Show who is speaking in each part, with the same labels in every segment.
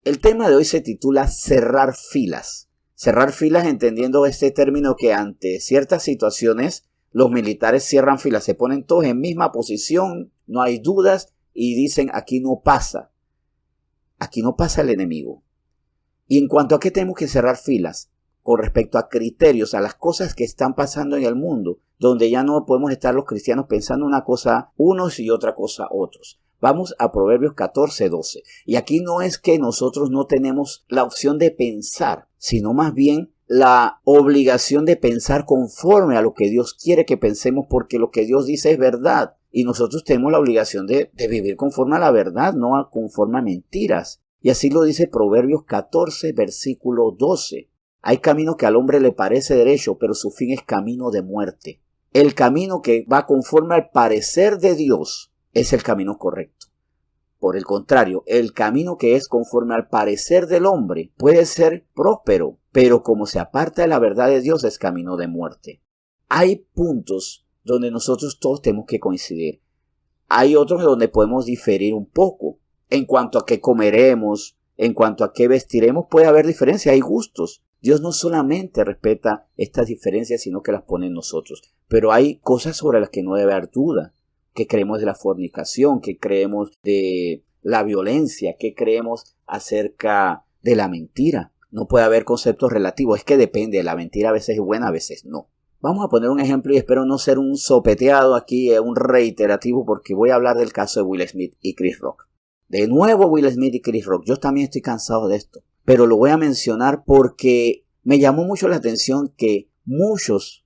Speaker 1: El tema de hoy se titula cerrar filas. Cerrar filas entendiendo este término que ante ciertas situaciones los militares cierran filas, se ponen todos en misma posición, no hay dudas y dicen aquí no pasa el enemigo. Y en cuanto a qué tenemos que cerrar filas, con respecto a criterios, a las cosas que están pasando en el mundo, donde ya no podemos estar los cristianos pensando una cosa unos y otra cosa otros. Vamos a Proverbios 14:12. Y aquí no es que nosotros no tenemos la opción de pensar, sino más bien la obligación de pensar conforme a lo que Dios quiere que pensemos, porque lo que Dios dice es verdad. Y nosotros tenemos la obligación de vivir conforme a la verdad, no conforme a mentiras. Y así lo dice Proverbios 14, versículo 12. Hay camino que al hombre le parece derecho, pero su fin es camino de muerte. El camino que va conforme al parecer de Dios es el camino correcto. Por el contrario, el camino que es conforme al parecer del hombre puede ser próspero, pero como se aparta de la verdad de Dios es camino de muerte. Hay puntos donde nosotros todos tenemos que coincidir. Hay otros donde podemos diferir un poco. En cuanto a qué comeremos, en cuanto a qué vestiremos, puede haber diferencia, hay gustos. Dios no solamente respeta estas diferencias, sino que las pone en nosotros. Pero hay cosas sobre las que no debe haber duda. ¿Qué creemos de la fornicación? ¿Qué creemos de la violencia? ¿Qué creemos acerca de la mentira? No puede haber conceptos relativos. Es que depende. La mentira a veces es buena, a veces no. Vamos a poner un ejemplo y espero no ser un sopeteado aquí, un reiterativo, porque voy a hablar del caso de Will Smith y Chris Rock. De nuevo Will Smith y Chris Rock. Yo también estoy cansado de esto. Pero lo voy a mencionar porque me llamó mucho la atención que muchos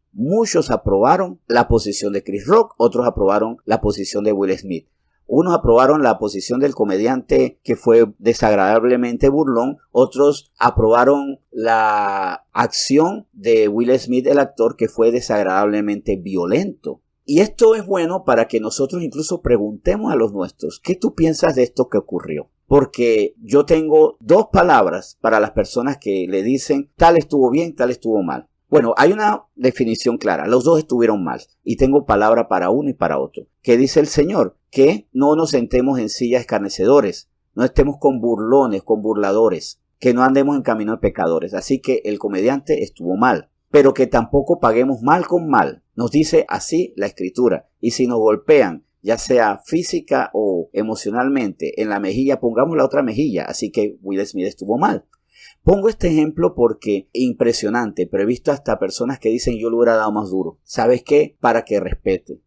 Speaker 1: aprobaron la posición de Chris Rock, otros aprobaron la posición de Will Smith. Unos aprobaron la posición del comediante que fue desagradablemente burlón, otros aprobaron la acción de Will Smith, el actor, que fue desagradablemente violento. Y esto es bueno para que nosotros incluso preguntemos a los nuestros, ¿qué tú piensas de esto que ocurrió? Porque yo tengo dos palabras para las personas que le dicen tal estuvo bien, tal estuvo mal. Bueno, hay una definición clara, los dos estuvieron mal y tengo palabra para uno y para otro. ¿Qué dice el Señor? Que no nos sentemos en sillas escarnecedores, no estemos con burlones, con burladores, que no andemos en camino de pecadores. Así que el comediante estuvo mal, pero que tampoco paguemos mal con mal. Nos dice así la Escritura. Y si nos golpean, ya sea física o emocionalmente, en la mejilla, pongamos la otra mejilla. Así que Will Smith estuvo mal. Pongo este ejemplo porque impresionante, pero he visto hasta personas que dicen yo le hubiera dado más duro. ¿Sabes qué? Para que respete.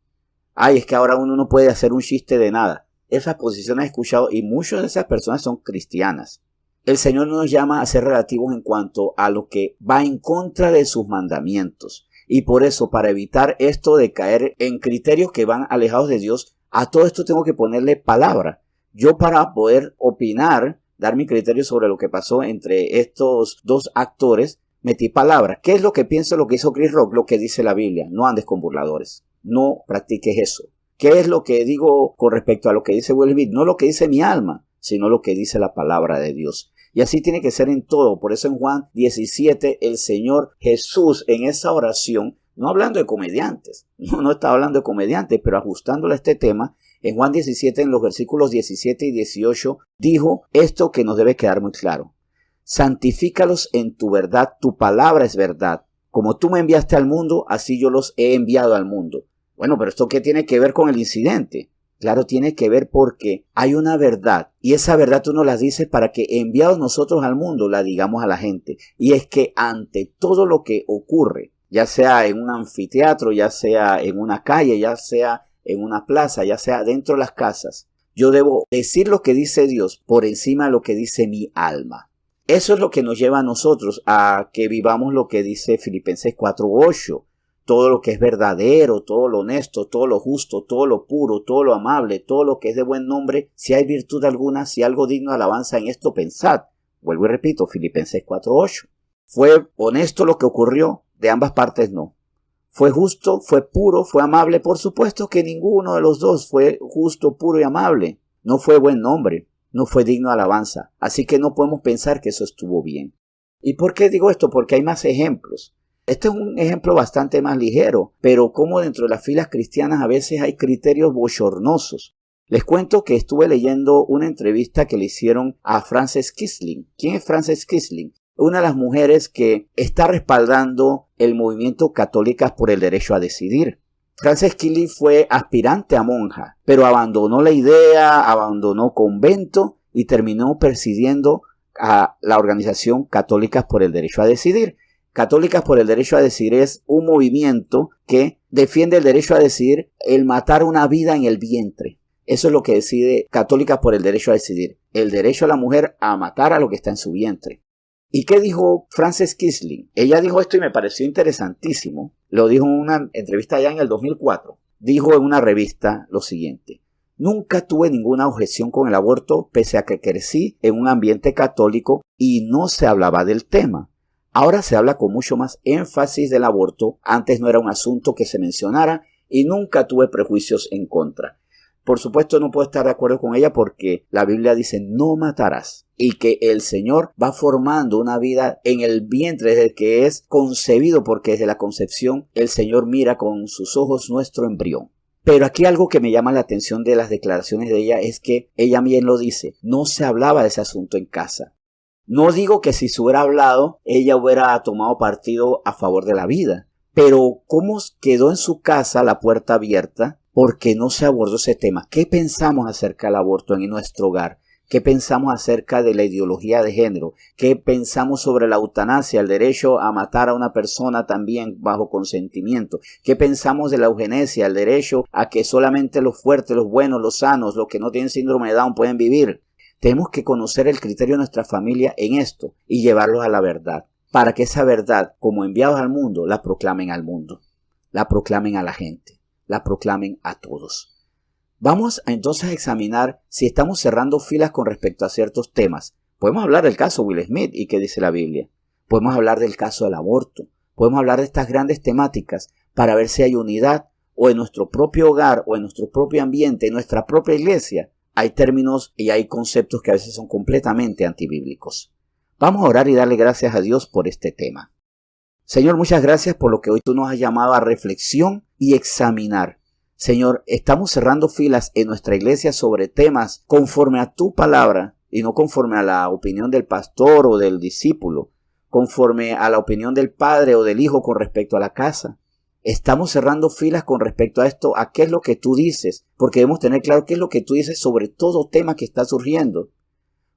Speaker 1: Ay, es que ahora uno no puede hacer un chiste de nada. Esas posiciones he escuchado y muchas de esas personas son cristianas. El Señor no nos llama a ser relativos en cuanto a lo que va en contra de sus mandamientos. Y por eso, para evitar esto de caer en criterios que van alejados de Dios, a todo esto tengo que ponerle palabra. Yo para poder opinar, dar mi criterio sobre lo que pasó entre estos dos actores, metí palabra. ¿Qué es lo que pienso, lo que hizo Chris Rock? Lo que dice la Biblia. No andes con burladores. No practiques eso. ¿Qué es lo que digo con respecto a lo que dice Will Smith? No lo que dice mi alma, sino lo que dice la palabra de Dios. Y así tiene que ser en todo. Por eso en Juan 17, el Señor Jesús en esa oración, no hablando de comediantes, no está hablando de comediantes, pero ajustándole a este tema, en Juan 17, en los versículos 17 y 18, dijo esto que nos debe quedar muy claro. Santifícalos en tu verdad, tu palabra es verdad. Como tú me enviaste al mundo, así yo los he enviado al mundo. Bueno, pero ¿esto qué tiene que ver con el incidente? Claro, tiene que ver porque hay una verdad y esa verdad tú nos la dices para que enviados nosotros al mundo la digamos a la gente. Y es que ante todo lo que ocurre, ya sea en un anfiteatro, ya sea en una calle, ya sea en una plaza, ya sea dentro de las casas, yo debo decir lo que dice Dios por encima de lo que dice mi alma. Eso es lo que nos lleva a nosotros a que vivamos lo que dice Filipenses 4:8. Todo lo que es verdadero, todo lo honesto, todo lo justo, todo lo puro, todo lo amable, todo lo que es de buen nombre, si hay virtud alguna, si algo digno de alabanza, en esto pensad. Vuelvo y repito, Filipenses 4:8. ¿Fue honesto lo que ocurrió? De ambas partes no. ¿Fue justo? ¿Fue puro? ¿Fue amable? Por supuesto que ninguno de los dos fue justo, puro y amable. No fue buen nombre, no fue digno de alabanza. Así que no podemos pensar que eso estuvo bien. ¿Y por qué digo esto? Porque hay más ejemplos. Este es un ejemplo bastante más ligero, pero como dentro de las filas cristianas a veces hay criterios bochornosos. Les cuento que estuve leyendo una entrevista que le hicieron a Frances Kissling. ¿Quién es Frances Kissling? Una de las mujeres que está respaldando el movimiento Católicas por el Derecho a Decidir. Frances Kissling fue aspirante a monja, pero abandonó la idea, abandonó convento y terminó presidiendo a la organización Católicas por el Derecho a Decidir. Católicas por el Derecho a Decidir es un movimiento que defiende el derecho a decidir el matar una vida en el vientre. Eso es lo que decide Católicas por el Derecho a Decidir. El derecho a la mujer a matar a lo que está en su vientre. ¿Y qué dijo Frances Kissling? Ella dijo esto y me pareció interesantísimo. Lo dijo en una entrevista ya en el 2004. Dijo en una revista lo siguiente. Nunca tuve ninguna objeción con el aborto pese a que crecí en un ambiente católico y no se hablaba del tema. Ahora se habla con mucho más énfasis del aborto. Antes no era un asunto que se mencionara y nunca tuve prejuicios en contra. Por supuesto no puedo estar de acuerdo con ella porque la Biblia dice no matarás y que el Señor va formando una vida en el vientre desde que es concebido, porque desde la concepción el Señor mira con sus ojos nuestro embrión. Pero aquí algo que me llama la atención de las declaraciones de ella es que ella bien lo dice, no se hablaba de ese asunto en casa. No digo que si se hubiera hablado ella hubiera tomado partido a favor de la vida, pero ¿cómo quedó en su casa la puerta abierta? Porque no se abordó ese tema. ¿Qué pensamos acerca del aborto en nuestro hogar? ¿Qué pensamos acerca de la ideología de género? ¿Qué pensamos sobre la eutanasia, el derecho a matar a una persona también bajo consentimiento? ¿Qué pensamos de la eugenesia, el derecho a que solamente los fuertes, los buenos, los sanos, los que no tienen síndrome de Down pueden vivir? Tenemos que conocer el criterio de nuestra familia en esto y llevarlos a la verdad, para que esa verdad, como enviados al mundo, la proclamen al mundo, la proclamen a la gente, la proclamen a todos. Vamos entonces a examinar si estamos cerrando filas con respecto a ciertos temas. Podemos hablar del caso Will Smith y qué dice la Biblia. Podemos hablar del caso del aborto. Podemos hablar de estas grandes temáticas para ver si hay unidad o en nuestro propio hogar o en nuestro propio ambiente, en nuestra propia iglesia. Hay términos y hay conceptos que a veces son completamente antibíblicos. Vamos a orar y darle gracias a Dios por este tema. Señor, muchas gracias por lo que hoy tú nos has llamado a reflexión y examinar. Señor, estamos cerrando filas en nuestra iglesia sobre temas conforme a tu palabra y no conforme a la opinión del pastor o del discípulo, conforme a la opinión del padre o del hijo con respecto a la casa. Estamos cerrando filas con respecto a esto, a qué es lo que tú dices, porque debemos tener claro qué es lo que tú dices sobre todo tema que está surgiendo.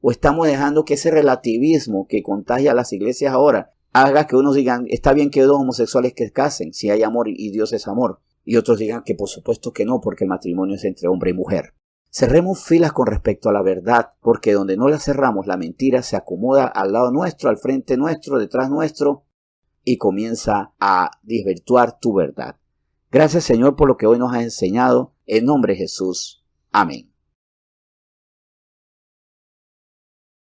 Speaker 1: O estamos dejando que ese relativismo que contagia a las iglesias ahora haga que unos digan, está bien que dos homosexuales que casen, si hay amor y Dios es amor. Y otros digan que por supuesto que no, porque el matrimonio es entre hombre y mujer. Cerremos filas con respecto a la verdad, porque donde no la cerramos, la mentira se acomoda al lado nuestro, al frente nuestro, detrás nuestro, y comienza a desvirtuar tu verdad. Gracias, Señor, por lo que hoy nos has enseñado. En nombre de Jesús. Amén.